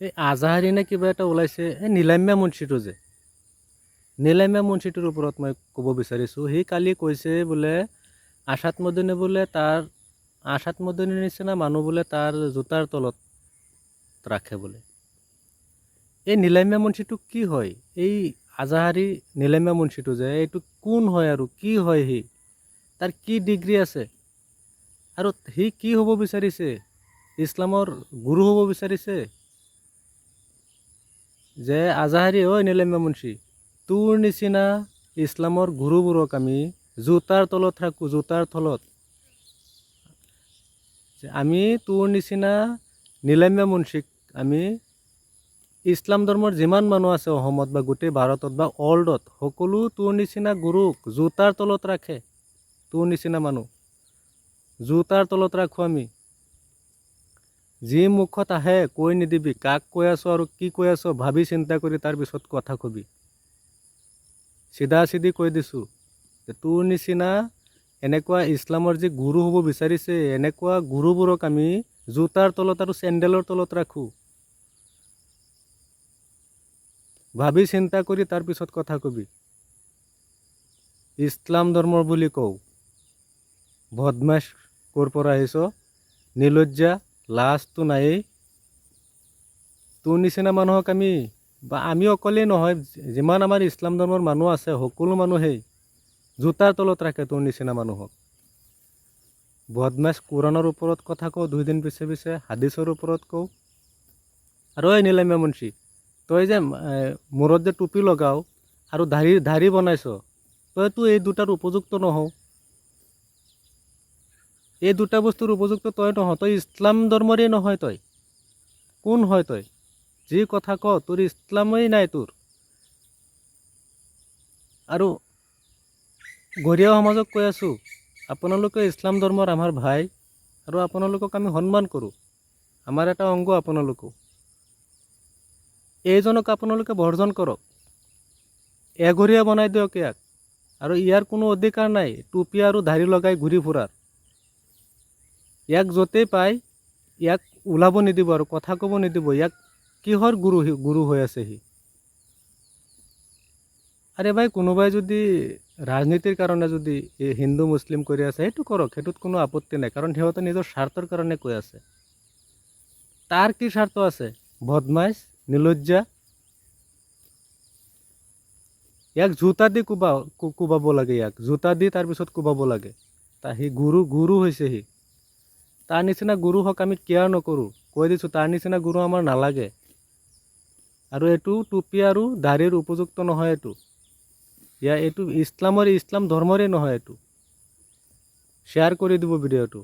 এই আজাহাৰী নে কিবা এটা ওলাইছে, এই নীলাম্যা মুন্সীটো যে নীলাম্যা মুন্সীটোৰ ওপৰত মই ক'ব বিচাৰিছোঁ। সি কালি কৈছে বোলে আশাত মদনী বোলে আশাত মদনীৰ নিচিনা মানুহ বোলে তাৰ জোতাৰ তলত ৰাখে বোলে। এই নীলাম্যা মুন্সীটো কি হয়? এই আজাহাৰী নীলাম্যা মুন্সীটো যে এইটো কোন হয় আৰু কি হয়? সি তাৰ কি ডিগ্ৰী আছে আৰু সি কি হ'ব বিচাৰিছে? ইছলামৰ গুৰু হ'ব বিচাৰিছে? যে আজাহাৰী হয় নীলাম্যা মুন্সী, তোৰ নিচিনা ইছলামৰ গুৰুবোৰক আমি জোতাৰ তলত ৰাখোঁ, জোতাৰ তলত। আমি তোৰ নিচিনা নীলাম্যা মুন্সীক আমি ইছলাম ধৰ্মৰ যিমান মানুহ আছে অসমত বা গোটেই ভাৰতত বা ৱৰ্ল্ডত, সকলো তোৰ নিচিনা গুৰুক জোতাৰ তলত ৰাখে। তোৰ নিচিনা মানুহ জোতাৰ তলত ৰাখোঁ আমি। যি মুখত আহে কৈ নিদিবি, কাক কৈ আছো আৰু কি কৈ আছো ভাবি চিন্তা কৰি তাৰপিছত কথা কবি। চিধা চিধি কৈ দিছোঁ যে তোৰ নিচিনা এনেকুৱা ইছলামৰ যি গুৰু হ'ব বিচাৰিছে, এনেকুৱা গুৰুবোৰক আমি জোতাৰ তলত আৰু চেণ্ডেলৰ তলত ৰাখোঁ। ভাবি চিন্তা কৰি তাৰপিছত কথা কবি। ইছলাম ধৰ্মৰ বুলি কওঁ, বদমাছ ক'ৰ পৰা আহিছ? নিলজ্জা, লাজটো নায়েই। তোৰ নিচিনা মানুহক আমি অকলেই নহয়, যিমান আমাৰ ইছলাম ধৰ্মৰ মানুহ আছে সকলো মানুহেই জোতাৰ তলত ৰাখে তোৰ নিচিনা মানুহক। বদমাছ কোৰাণৰ ওপৰত কথা কওঁ, 2 দিন পিছে পিছে হাদিছৰ ওপৰত কওঁ। আৰু এই নীলাম্যা মুন্সী, তই যে মূৰত যে টুপি লগাও আৰু দাঢ়ি বনাইছ, তইতো এই দুটাৰ উপযুক্ত নহও। এই দুটা বস্তুৰ উপযুক্ত তই নহয়। তই ইছলাম ধৰ্মৰেই নহয়। তই কোন হয়? তই যি কথা ক, তোৰ ইছলামেই নাই তোৰ। আৰু গৰীয়া সমাজক কৈ আছোঁ, আপোনালোকে ইছলাম ধৰ্মৰ আমাৰ ভাই আৰু আপোনালোকক আমি সন্মান কৰোঁ। আমাৰ এটা অংগ আপোনালোকো। এইজনক আপোনালোকে বৰ্জন কৰক, এঘৰীয়া বনাই দিয়ক ইয়াক। আৰু ইয়াৰ কোনো অধিকাৰ নাই টুপি আৰু দাঢ়ি লগাই ঘূৰি ফুৰাৰ। ইয়াক য'তেই পায় ইয়াক ওলাব নিদিব আৰু কথা ক'ব নিদিব। ইয়াক কিহৰ গুৰু হৈ আছে সি? আৰে ভাই, কোনোবাই যদি ৰাজনীতিৰ কাৰণে যদি হিন্দু মুছলিম কৰি আছে, সেইটো কৰক, সেইটোত কোনো আপত্তি নাই, কাৰণ সিহঁতে নিজৰ স্বাৰ্থৰ কাৰণে কৈ আছে। তাৰ কি স্বাৰ্থ আছে? বদমাছ, নিলজ্জা। ইয়াক জোতা দি কোবাব লাগে, ইয়াক জোতা দি তাৰপিছত কোবাব লাগে। সি গুৰু হৈছে সি। তাৰ নিচিনা গুৰু হওক আমি কেয়াৰ নকৰোঁ। কৈ দিছোঁ, তাৰ নিচিনা গুৰু আমাৰ নালাগে। আৰু এইটো টুপি আৰু দাঢ়িৰ উপযুক্ত নহয়। এইটো ইছলাম ধৰ্মৰে নহয়। এইটো শ্বেয়াৰ কৰি দিব ভিডিঅ'টো।